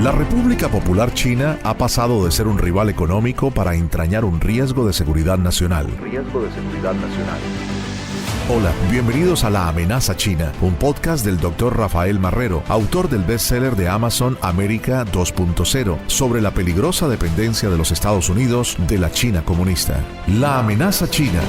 La República Popular China ha pasado de ser un rival económico para entrañar un riesgo de seguridad nacional. Hola, bienvenidos a La Amenaza China, un podcast del Dr. Rafael Marrero, autor del bestseller de Amazon América 2.0, sobre la peligrosa dependencia de los Estados Unidos de la China comunista. La Amenaza China.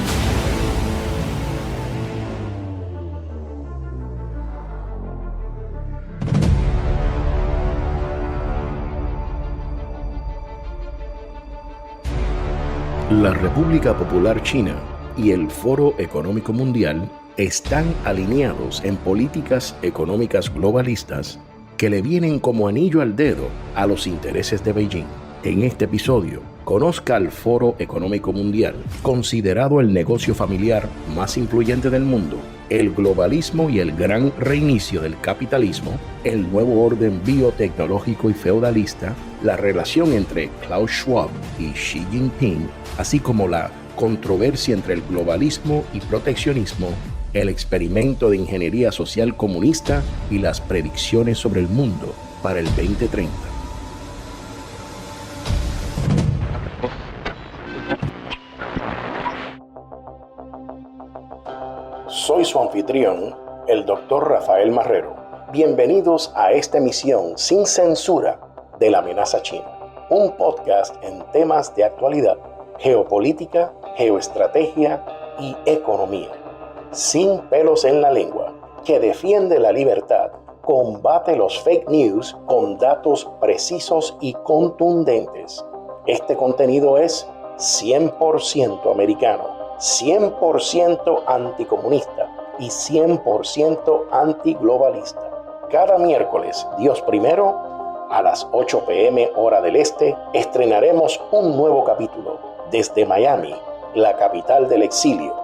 La República Popular China y el Foro Económico Mundial están alineados en políticas económicas globalistas que le vienen como anillo al dedo a los intereses de Beijing. En este episodio, conozca al Foro Económico Mundial, considerado el negocio familiar más influyente del mundo, el globalismo y el gran reinicio del capitalismo, el nuevo orden biotecnológico y feudalista, la relación entre Klaus Schwab y Xi Jinping, así como la controversia entre el globalismo y proteccionismo, el experimento de ingeniería social comunista y las predicciones sobre el mundo para el 2030. Soy su anfitrión, el Dr. Rafael Marrero. Bienvenidos a esta emisión sin censura de La Amenaza China, un podcast en temas de actualidad, geopolítica, geoestrategia y economía, sin pelos en la lengua, que defiende la libertad, combate los fake news con datos precisos y contundentes. Este contenido es 100% americano, 100% anticomunista y 100% antiglobalista. Cada miércoles, Dios primero, a las 8 p.m. hora del este, estrenaremos un nuevo capítulo desde Miami, la capital del exilio.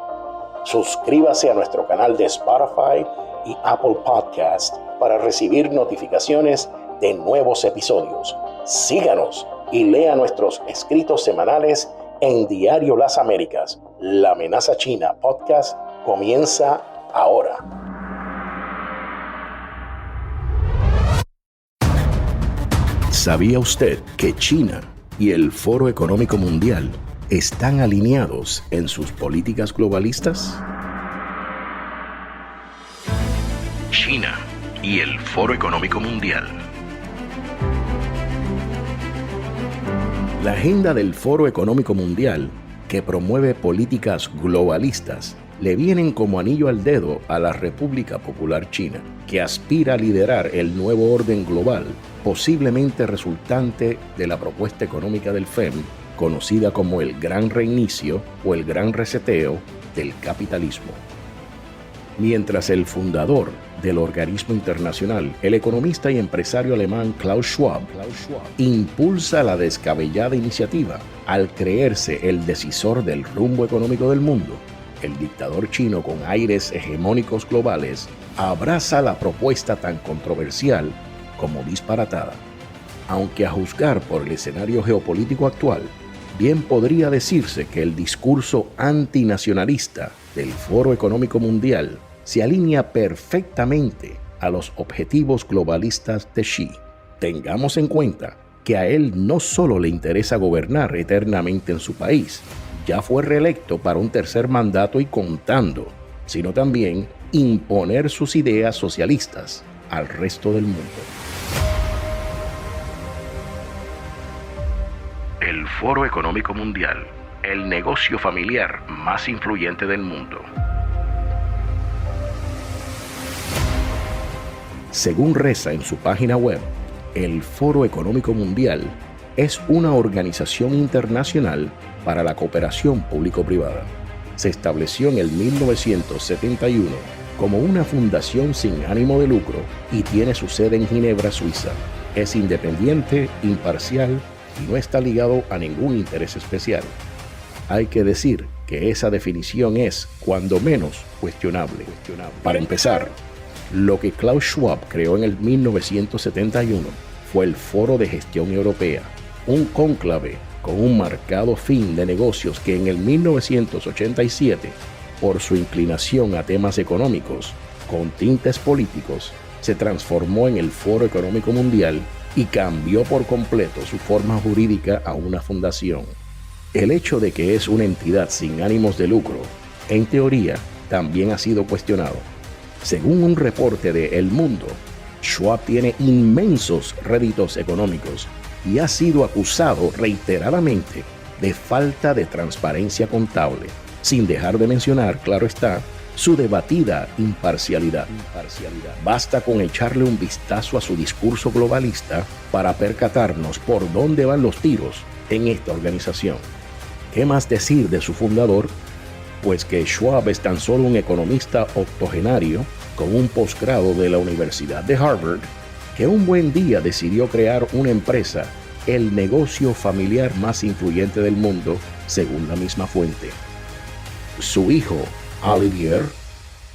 Suscríbase a nuestro canal de Spotify y Apple Podcast para recibir notificaciones de nuevos episodios. Síganos y lea nuestros escritos semanales en Diario Las Américas. La Amenaza China Podcast comienza ahora. ¿Sabía usted que China y el Foro Económico Mundial están alineados en sus políticas globalistas? China y el Foro Económico Mundial. La agenda del Foro Económico Mundial, que promueve políticas globalistas, le vienen como anillo al dedo a la República Popular China, que aspira a liderar el nuevo orden global, posiblemente resultante de la propuesta económica del FEM, conocida como el Gran Reinicio o el Gran Reseteo del capitalismo. Mientras el fundador del organismo internacional, el economista y empresario alemán Klaus Schwab, impulsa la descabellada iniciativa al creerse el decisor del rumbo económico del mundo, el dictador chino con aires hegemónicos globales abraza la propuesta tan controversial como disparatada. Aunque a juzgar por el escenario geopolítico actual, bien podría decirse que el discurso antinacionalista del Foro Económico Mundial se alinea perfectamente a los objetivos globalistas de Xi. Tengamos en cuenta que a él no solo le interesa gobernar eternamente en su país, ya fue reelecto para un tercer mandato y contando, sino también imponer sus ideas socialistas al resto del mundo. El Foro Económico Mundial, el negocio familiar más influyente del mundo. Según reza en su página web, el Foro Económico Mundial es una organización internacional para la cooperación público-privada. Se estableció en el 1971 como una fundación sin ánimo de lucro y tiene su sede en Ginebra, Suiza. Es independiente, imparcial y no está ligado a ningún interés especial. Hay que decir que esa definición es, cuando menos, cuestionable. Para empezar, lo que Klaus Schwab creó en el 1971 fue el Foro de Gestión Europea, un cónclave con un marcado fin de negocios que en el 1987, por su inclinación a temas económicos con tintes políticos, se transformó en el Foro Económico Mundial y cambió por completo su forma jurídica a una fundación. El hecho de que es una entidad sin ánimos de lucro, en teoría, también ha sido cuestionado. Según un reporte de El Mundo, Schwab tiene inmensos réditos económicos y ha sido acusado reiteradamente de falta de transparencia contable, sin dejar de mencionar, claro está, su debatida imparcialidad. Basta con echarle un vistazo a su discurso globalista para percatarnos por dónde van los tiros en esta organización. ¿Qué más decir de su fundador? Pues que Schwab es tan solo un economista octogenario con un posgrado de la Universidad de Harvard, que un buen día decidió crear una empresa, el negocio familiar más influyente del mundo, según la misma fuente. Su hijo, Olivier,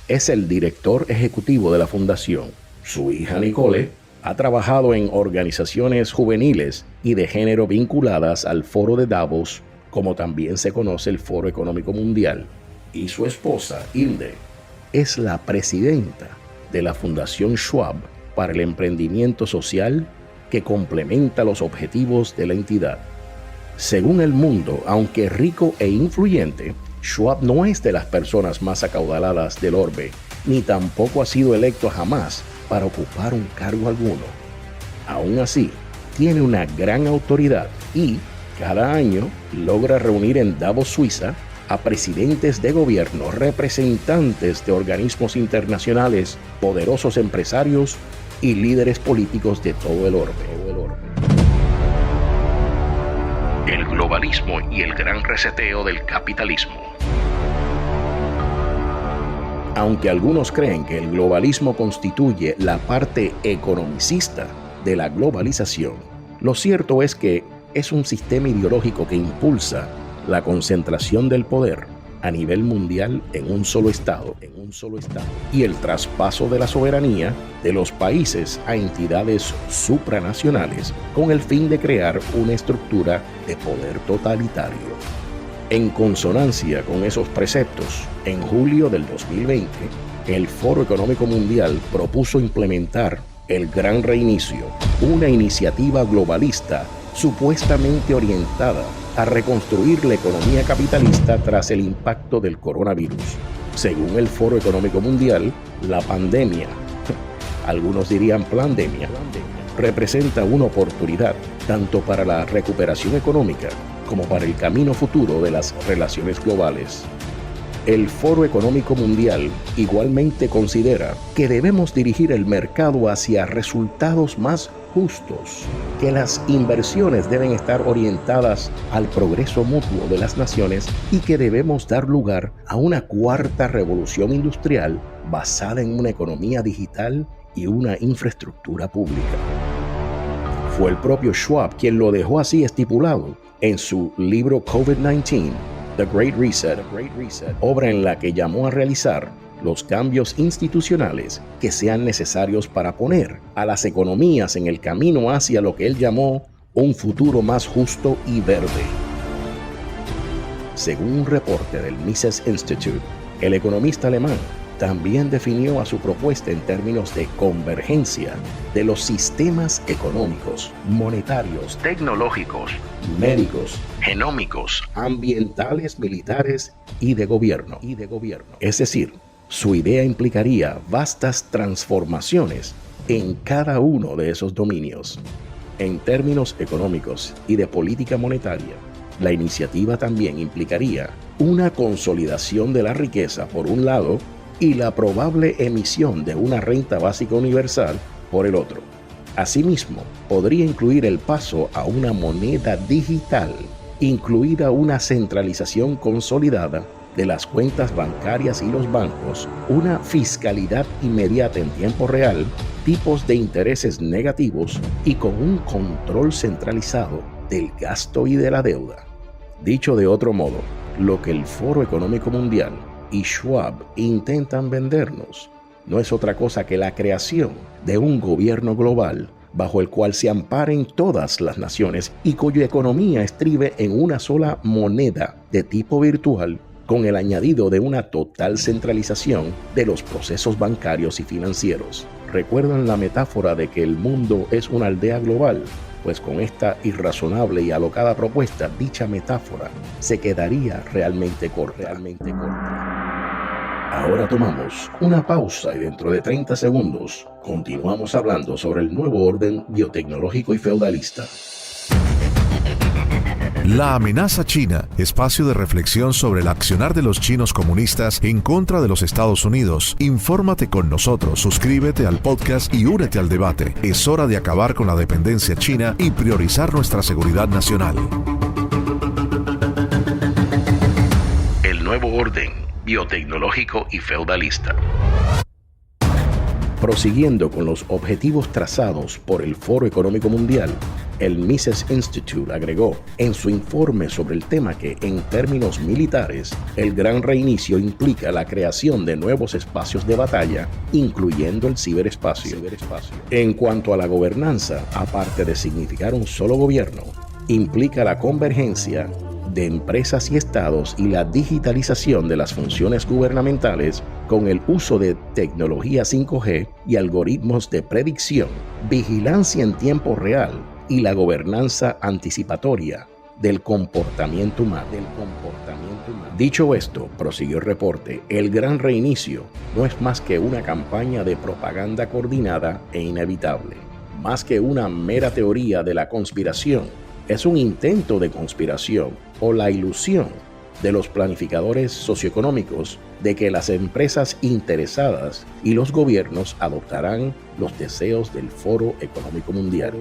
es el director ejecutivo de la fundación. Su hija, Nicole, ha trabajado en organizaciones juveniles y de género vinculadas al Foro de Davos, como también se conoce el Foro Económico Mundial. Y su esposa, Hilde, es la presidenta de la Fundación Schwab para el Emprendimiento Social, que complementa los objetivos de la entidad. Según El Mundo, aunque rico e influyente, Schwab no es de las personas más acaudaladas del orbe, ni tampoco ha sido electo jamás para ocupar un cargo alguno. Aún así, tiene una gran autoridad y, cada año, logra reunir en Davos, Suiza, a presidentes de gobierno, representantes de organismos internacionales, poderosos empresarios y líderes políticos de todo el orbe. El globalismo y el gran reseteo del capitalismo. Aunque algunos creen que el globalismo constituye la parte economicista de la globalización, lo cierto es que es un sistema ideológico que impulsa la concentración del poder a nivel mundial en un solo estado, y el traspaso de la soberanía de los países a entidades supranacionales con el fin de crear una estructura de poder totalitario. En consonancia con esos preceptos, en julio del 2020, el Foro Económico Mundial propuso implementar el Gran Reinicio, una iniciativa globalista supuestamente orientada a reconstruir la economía capitalista tras el impacto del coronavirus. Según el Foro Económico Mundial, la pandemia, algunos dirían plandemia, representa una oportunidad tanto para la recuperación económica como para el camino futuro de las relaciones globales. El Foro Económico Mundial igualmente considera que debemos dirigir el mercado hacia resultados más justos, que las inversiones deben estar orientadas al progreso mutuo de las naciones y que debemos dar lugar a una cuarta revolución industrial basada en una economía digital y una infraestructura pública. Fue el propio Schwab quien lo dejó así estipulado en su libro COVID-19, The Great Reset, obra en la que llamó a realizar los cambios institucionales que sean necesarios para poner a las economías en el camino hacia lo que él llamó un futuro más justo y verde. Según un reporte del Mises Institute, el economista alemán también definió a su propuesta en términos de convergencia de los sistemas económicos, monetarios, tecnológicos, médicos, genómicos, ambientales, militares y de gobierno. Es decir, su idea implicaría vastas transformaciones en cada uno de esos dominios. En términos económicos y de política monetaria, la iniciativa también implicaría una consolidación de la riqueza por un lado y la probable emisión de una renta básica universal por el otro. Asimismo, podría incluir el paso a una moneda digital, incluida una centralización consolidada de las cuentas bancarias y los bancos, una fiscalidad inmediata en tiempo real, tipos de intereses negativos y con un control centralizado del gasto y de la deuda. Dicho de otro modo, lo que el Foro Económico Mundial y Schwab intentan vendernos no es otra cosa que la creación de un gobierno global bajo el cual se amparen todas las naciones y cuya economía estribe en una sola moneda de tipo virtual, con el añadido de una total centralización de los procesos bancarios y financieros. ¿Recuerdan la metáfora de que el mundo es una aldea global? Pues con esta irrazonable y alocada propuesta, dicha metáfora se quedaría realmente corta. Ahora tomamos una pausa y dentro de 30 segundos continuamos hablando sobre el nuevo orden biotecnológico y feudalista. La amenaza china, espacio de reflexión sobre el accionar de los chinos comunistas en contra de los Estados Unidos. Infórmate con nosotros, suscríbete al podcast y únete al debate. Es hora de acabar con la dependencia china y priorizar nuestra seguridad nacional. El nuevo orden biotecnológico y feudalista. Prosiguiendo con los objetivos trazados por el Foro Económico Mundial, el Mises Institute agregó en su informe sobre el tema que, en términos militares, el gran reinicio implica la creación de nuevos espacios de batalla, incluyendo el ciberespacio. En cuanto a la gobernanza, aparte de significar un solo gobierno, implica la convergencia de empresas y estados y la digitalización de las funciones gubernamentales con el uso de tecnología 5G y algoritmos de predicción, vigilancia en tiempo real y la gobernanza anticipatoria del comportamiento humano. Dicho esto, prosiguió el reporte, el gran reinicio no es más que una campaña de propaganda coordinada e inevitable, más que una mera teoría de la conspiración. Es un intento de conspiración o la ilusión de los planificadores socioeconómicos de que las empresas interesadas y los gobiernos adoptarán los deseos del Foro Económico Mundial.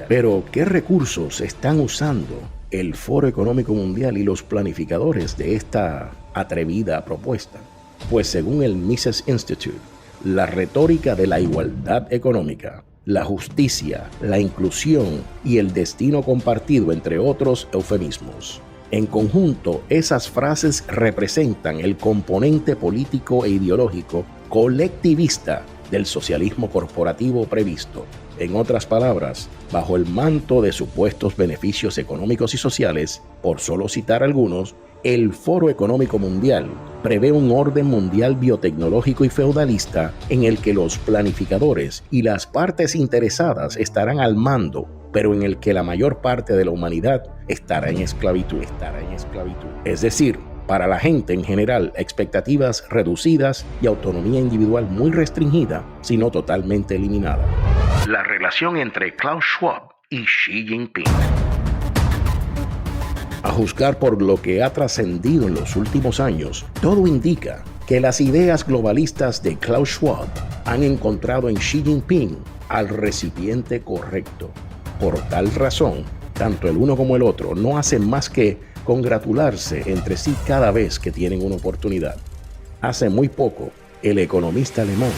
Pero, ¿qué recursos están usando el Foro Económico Mundial y los planificadores de esta atrevida propuesta? Pues según el Mises Institute, la retórica de la igualdad económica, la justicia, la inclusión y el destino compartido, entre otros eufemismos. En conjunto, esas frases representan el componente político e ideológico colectivista del socialismo corporativo previsto. En otras palabras, bajo el manto de supuestos beneficios económicos y sociales, por solo citar algunos, el Foro Económico Mundial prevé un orden mundial biotecnológico y feudalista en el que los planificadores y las partes interesadas estarán al mando, pero en el que la mayor parte de la humanidad estará en esclavitud. Es decir, para la gente en general, expectativas reducidas y autonomía individual muy restringida, sino totalmente eliminada. La relación entre Klaus Schwab y Xi Jinping. A juzgar por lo que ha trascendido en los últimos años, todo indica que las ideas globalistas de Klaus Schwab han encontrado en Xi Jinping al recipiente correcto. Por tal razón, tanto el uno como el otro no hacen más que congratularse entre sí cada vez que tienen una oportunidad. Hace muy poco, el economista alemán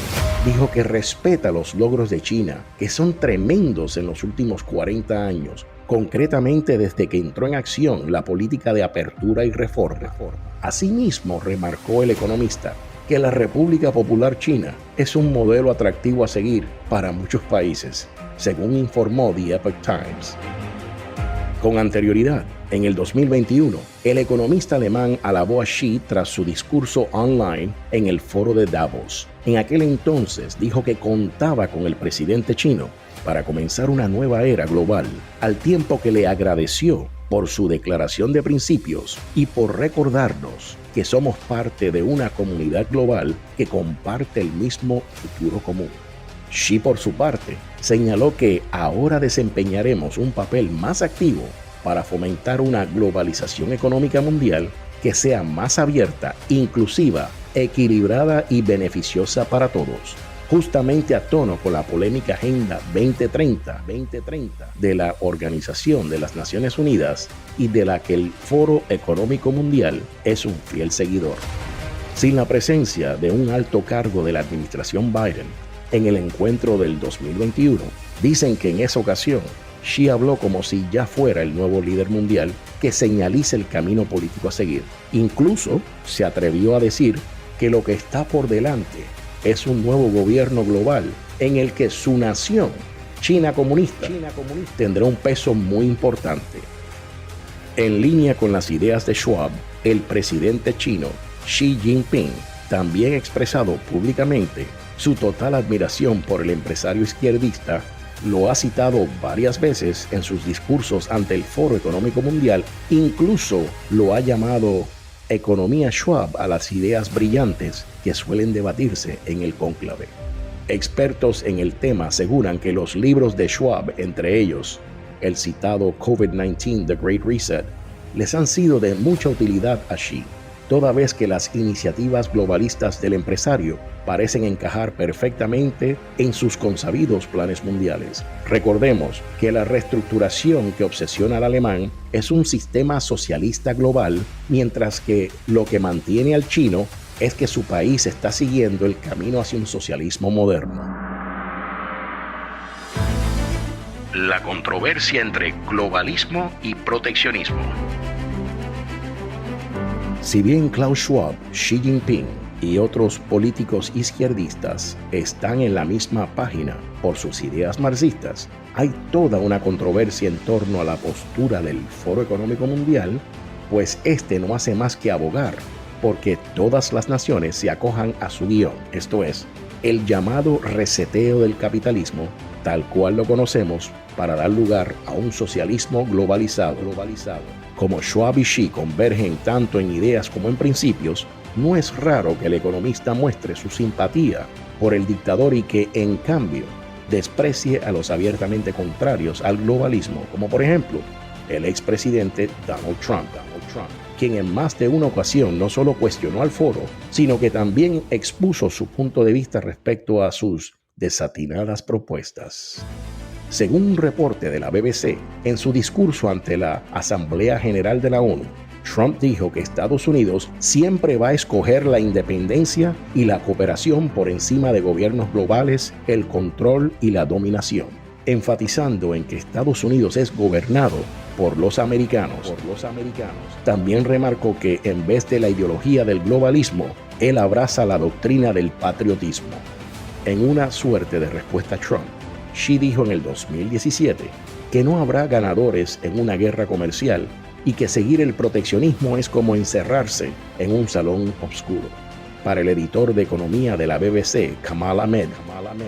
dijo que respeta los logros de China, que son tremendos en los últimos 40 años, concretamente desde que entró en acción la política de apertura y reforma. Asimismo, remarcó el economista que la República Popular China es un modelo atractivo a seguir para muchos países, según informó The Epoch Times. Con anterioridad, en el 2021, el economista alemán alabó a Xi tras su discurso online en el foro de Davos. En aquel entonces dijo que contaba con el presidente chino para comenzar una nueva era global, al tiempo que le agradeció por su declaración de principios y por recordarnos que somos parte de una comunidad global que comparte el mismo futuro común. Xi, por su parte, señaló que ahora desempeñaremos un papel más activo para fomentar una globalización económica mundial que sea más abierta, inclusiva, equilibrada y beneficiosa para todos, justamente a tono con la polémica Agenda 2030 de la Organización de las Naciones Unidas y de la que el Foro Económico Mundial es un fiel seguidor. Sin la presencia de un alto cargo de la administración Biden en el encuentro del 2021, dicen que en esa ocasión Xi habló como si ya fuera el nuevo líder mundial que señaliza el camino político a seguir. Incluso se atrevió a decir que lo que está por delante es un nuevo gobierno global en el que su nación, China comunista, tendrá un peso muy importante. En línea con las ideas de Schwab, el presidente chino Xi Jinping también ha expresado públicamente Su total admiración por el empresario izquierdista lo ha citado varias veces en sus discursos ante el Foro Económico Mundial, incluso lo ha llamado economía Schwab a las ideas brillantes que suelen debatirse en el cónclave. Expertos en el tema aseguran que los libros de Schwab, entre ellos el citado COVID-19 The Great Reset, les han sido de mucha utilidad a Xi, toda vez que las iniciativas globalistas del empresario parecen encajar perfectamente en sus consabidos planes mundiales. Recordemos que la reestructuración que obsesiona al alemán es un sistema socialista global, mientras que lo que mantiene al chino es que su país está siguiendo el camino hacia un socialismo moderno. La controversia entre globalismo y proteccionismo. Si bien Klaus Schwab, Xi Jinping y otros políticos izquierdistas están en la misma página por sus ideas marxistas, hay toda una controversia en torno a la postura del Foro Económico Mundial, pues este no hace más que abogar porque todas las naciones se acojan a su guión, esto es, el llamado reseteo del capitalismo, tal cual lo conocemos, para dar lugar a un socialismo globalizado. Como Schwab y Xi convergen tanto en ideas como en principios, no es raro que el economista muestre su simpatía por el dictador y que, en cambio, desprecie a los abiertamente contrarios al globalismo, como por ejemplo el expresidente Donald Trump, quien en más de una ocasión no solo cuestionó al foro, sino que también expuso su punto de vista respecto a sus desatinadas propuestas. Según un reporte de la BBC, en su discurso ante la Asamblea General de la ONU, Trump dijo que Estados Unidos siempre va a escoger la independencia y la cooperación por encima de gobiernos globales, el control y la dominación, enfatizando en que Estados Unidos es gobernado por los americanos. También remarcó que en vez de la ideología del globalismo, él abraza la doctrina del patriotismo. En una suerte de respuesta a Trump, Xi dijo en el 2017 que no habrá ganadores en una guerra comercial y que seguir el proteccionismo es como encerrarse en un salón oscuro. Para el editor de economía de la BBC, Kamal Ahmed,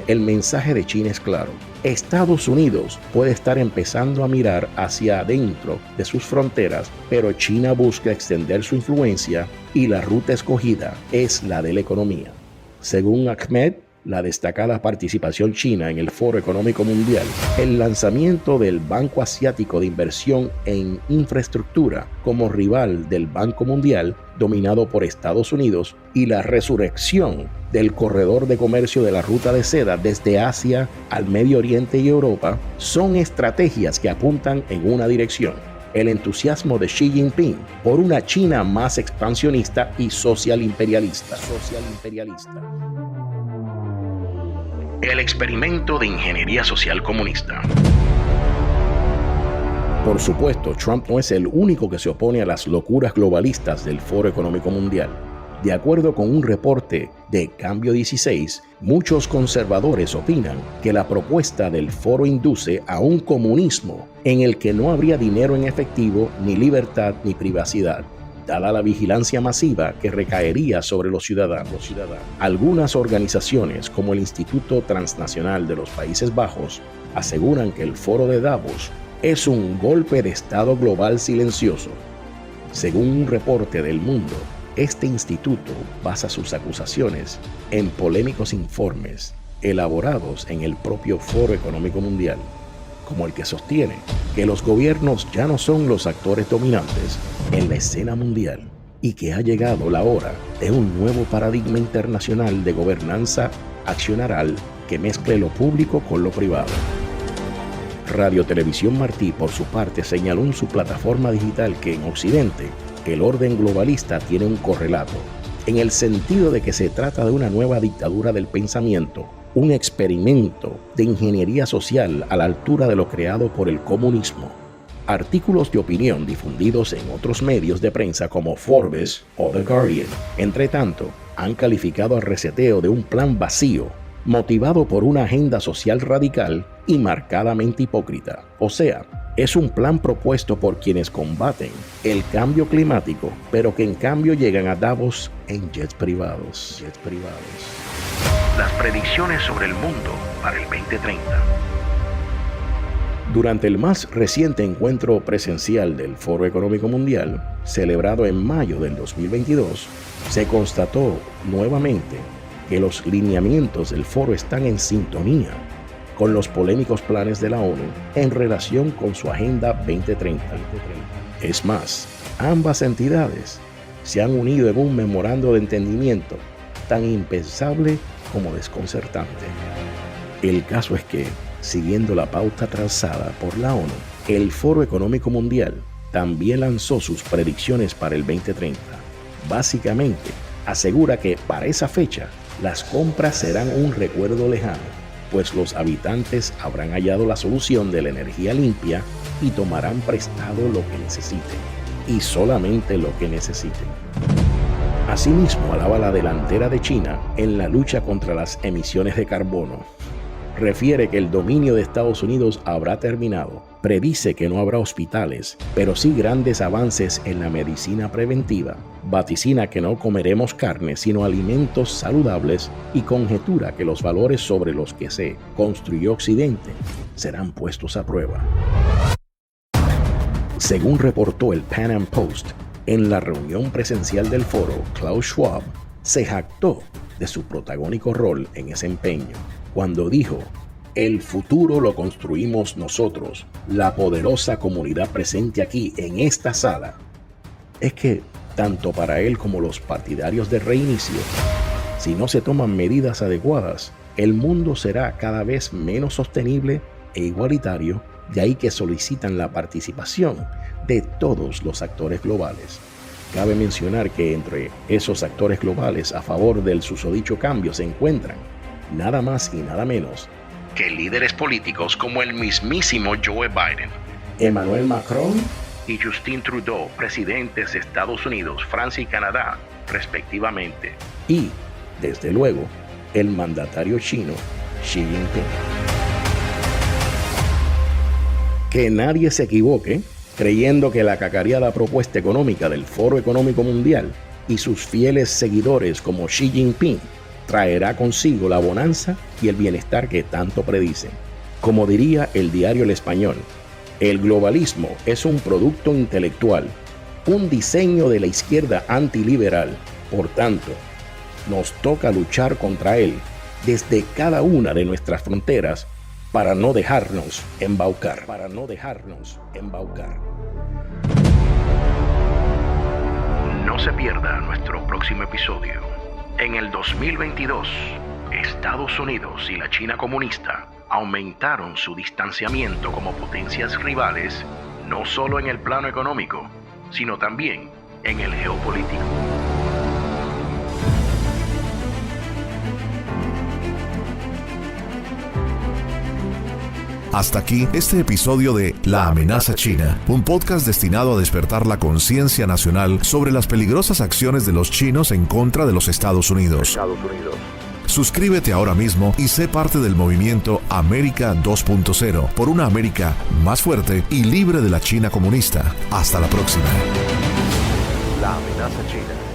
el mensaje de China es claro. Estados Unidos puede estar empezando a mirar hacia adentro de sus fronteras, pero China busca extender su influencia y la ruta escogida es la de la economía. Según Ahmed, la destacada participación china en el Foro Económico Mundial, el lanzamiento del Banco Asiático de Inversión en Infraestructura como rival del Banco Mundial, dominado por Estados Unidos, y la resurrección del corredor de comercio de la Ruta de Seda desde Asia al Medio Oriente y Europa, son estrategias que apuntan en una dirección: el entusiasmo de Xi Jinping por una China más expansionista y social imperialista. El experimento de ingeniería social comunista. Por supuesto, Trump no es el único que se opone a las locuras globalistas del Foro Económico Mundial. De acuerdo con un reporte de Cambio 16, muchos conservadores opinan que la propuesta del foro induce a un comunismo en el que no habría dinero en efectivo, ni libertad, ni privacidad, dada la vigilancia masiva que recaería sobre los ciudadanos. Algunas organizaciones, como el Instituto Transnacional de los Países Bajos, aseguran que el Foro de Davos es un golpe de Estado global silencioso. Según un reporte del Mundo, este instituto basa sus acusaciones en polémicos informes elaborados en el propio Foro Económico Mundial, como el que sostiene que los gobiernos ya no son los actores dominantes en la escena mundial y que ha llegado la hora de un nuevo paradigma internacional de gobernanza accionarial que mezcle lo público con lo privado. Radio Televisión Martí, por su parte, señaló en su plataforma digital que en Occidente el orden globalista tiene un correlato, en el sentido de que se trata de una nueva dictadura del pensamiento, un experimento de ingeniería social a la altura de lo creado por el comunismo. Artículos de opinión difundidos en otros medios de prensa como Forbes o The Guardian, entre tanto, han calificado al reseteo de un plan vacío, motivado por una agenda social radical y marcadamente hipócrita. O sea, es un plan propuesto por quienes combaten el cambio climático, pero que en cambio llegan a Davos en jets privados. las predicciones sobre el mundo para el 2030. Durante el más reciente encuentro presencial del Foro Económico Mundial, celebrado en mayo del 2022, se constató nuevamente que los lineamientos del foro están en sintonía con los polémicos planes de la ONU en relación con su Agenda 2030. Es más, ambas entidades se han unido en un memorando de entendimiento tan impensable como desconcertante. El caso es que, siguiendo la pauta trazada por la ONU, el Foro Económico Mundial también lanzó sus predicciones para el 2030. Básicamente, asegura que para esa fecha, las compras serán un recuerdo lejano, pues los habitantes habrán hallado la solución de la energía limpia y tomarán prestado lo que necesiten, y solamente lo que necesiten. Asimismo, alaba la delantera de China en la lucha contra las emisiones de carbono. Refiere que el dominio de Estados Unidos habrá terminado. Predice que no habrá hospitales, pero sí grandes avances en la medicina preventiva. Vaticina que no comeremos carne, sino alimentos saludables, y conjetura que los valores sobre los que se construyó Occidente serán puestos a prueba. Según reportó el Pan Am Post, en la reunión presencial del foro, Klaus Schwab se jactó de su protagónico rol en ese empeño, cuando dijo: el futuro lo construimos nosotros, la poderosa comunidad presente aquí en esta sala. Es que, tanto para él como los partidarios de reinicio, si no se toman medidas adecuadas, el mundo será cada vez menos sostenible e igualitario, de ahí que solicitan la participación de todos los actores globales. Cabe mencionar que entre esos actores globales a favor del susodicho cambio se encuentran nada más y nada menos que líderes políticos como el mismísimo Joe Biden, Emmanuel Macron y Justin Trudeau, presidentes de Estados Unidos, Francia y Canadá, respectivamente. Y, desde luego, el mandatario chino, Xi Jinping. Que nadie se equivoque creyendo que la cacareada propuesta económica del Foro Económico Mundial y sus fieles seguidores como Xi Jinping traerá consigo la bonanza y el bienestar que tanto predicen. Como diría el diario El Español, el globalismo es un producto intelectual, un diseño de la izquierda antiliberal. Por tanto, nos toca luchar contra él desde cada una de nuestras fronteras para no dejarnos embaucar. No se pierda nuestro próximo episodio. En el 2022, Estados Unidos y la China comunista aumentaron su distanciamiento como potencias rivales, no solo en el plano económico, sino también en el geopolítico. Hasta aquí este episodio de La Amenaza China, un podcast destinado a despertar la conciencia nacional sobre las peligrosas acciones de los chinos en contra de los Estados Unidos. Suscríbete ahora mismo y sé parte del movimiento América 2.0 por una América más fuerte y libre de la China comunista. Hasta la próxima. La Amenaza China.